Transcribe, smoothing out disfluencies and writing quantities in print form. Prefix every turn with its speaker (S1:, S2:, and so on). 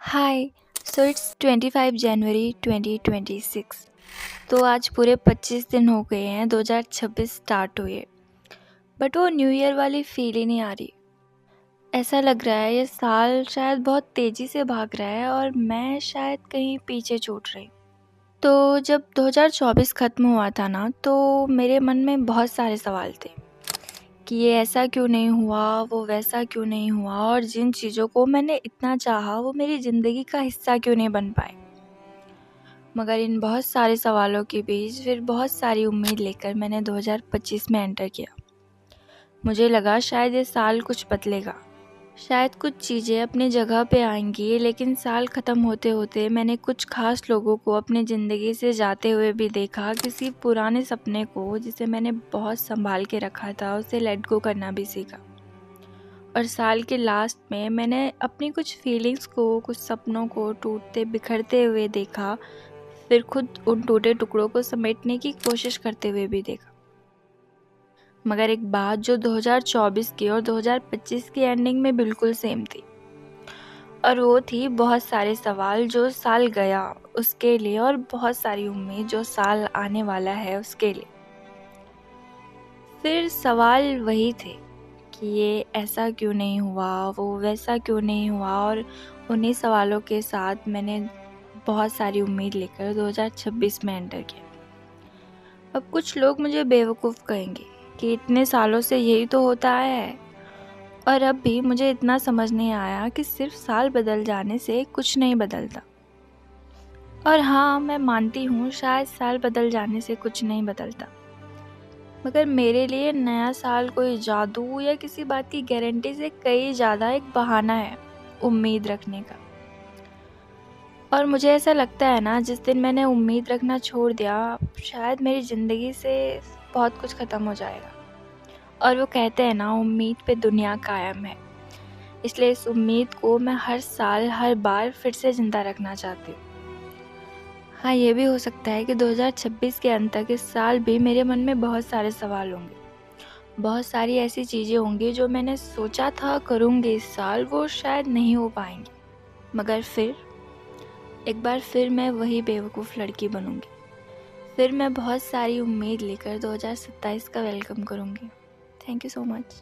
S1: Hi. So it's 25 जनवरी 2026। तो आज पूरे 25 दिन हो गए हैं 2026 स्टार्ट हुए, बट वो न्यू ईयर वाली फील ही नहीं आ रही। ऐसा लग रहा है ये साल शायद बहुत तेज़ी से भाग रहा है और मैं शायद कहीं पीछे छूट रही। तो जब 2024 ख़त्म हुआ था ना, तो मेरे मन में बहुत सारे सवाल थे कि ये ऐसा क्यों नहीं हुआ, वो वैसा क्यों नहीं हुआ, और जिन चीज़ों को मैंने इतना चाहा वो मेरी ज़िंदगी का हिस्सा क्यों नहीं बन पाए। मगर इन बहुत सारे सवालों के बीच फिर बहुत सारी उम्मीद लेकर मैंने 2025 में एंटर किया। मुझे लगा शायद ये साल कुछ बदलेगा, शायद कुछ चीज़ें अपनी जगह पे आएंगी, लेकिन साल ख़त्म होते होते मैंने कुछ खास लोगों को अपनी ज़िंदगी से जाते हुए भी देखा। किसी पुराने सपने को जिसे मैंने बहुत संभाल के रखा था उसे लेट गो करना भी सीखा। और साल के लास्ट में मैंने अपनी कुछ फीलिंग्स को, कुछ सपनों को टूटते बिखरते हुए देखा, फिर खुद उन टूटे टुकड़ों को समेटने की कोशिश करते हुए भी देखा। मगर एक बात जो 2024 की और 2025 की एंडिंग में बिल्कुल सेम थी, और वो थी बहुत सारे सवाल जो साल गया उसके लिए, और बहुत सारी उम्मीद जो साल आने वाला है उसके लिए। फिर सवाल वही थे कि ये ऐसा क्यों नहीं हुआ, वो वैसा क्यों नहीं हुआ, और उन्हीं सवालों के साथ मैंने बहुत सारी उम्मीद लेकर 2026 में एंटर किया। अब कुछ लोग मुझे बेवकूफ़ कहेंगे कि इतने सालों से यही तो होता है, और अब भी मुझे इतना समझ नहीं आया कि सिर्फ साल बदल जाने से कुछ नहीं बदलता। और हाँ, मैं मानती हूँ शायद साल बदल जाने से कुछ नहीं बदलता, मगर मेरे लिए नया साल कोई जादू या किसी बात की गारंटी से कई ज़्यादा एक बहाना है उम्मीद रखने का। और मुझे ऐसा लगता है ना, जिस दिन मैंने उम्मीद रखना छोड़ दिया, शायद मेरी ज़िंदगी से बहुत कुछ ख़त्म हो जाएगा। और वो कहते हैं ना, उम्मीद पे दुनिया कायम है। इसलिए इस उम्मीद को मैं हर साल, हर बार फिर से ज़िंदा रखना चाहती हूँ। हाँ, ये भी हो सकता है कि 2026 के अंत तक इस साल भी मेरे मन में बहुत सारे सवाल होंगे। बहुत सारी ऐसी चीज़ें होंगी जो मैंने सोचा था करूँगी इस साल, वो शायद नहीं हो पाएंगी। मगर फिर एक बार फिर मैं वही बेवकूफ़ लड़की बनूँगी। फिर मैं बहुत सारी उम्मीद लेकर 2027 का वेलकम करूँगी। Thank you so much.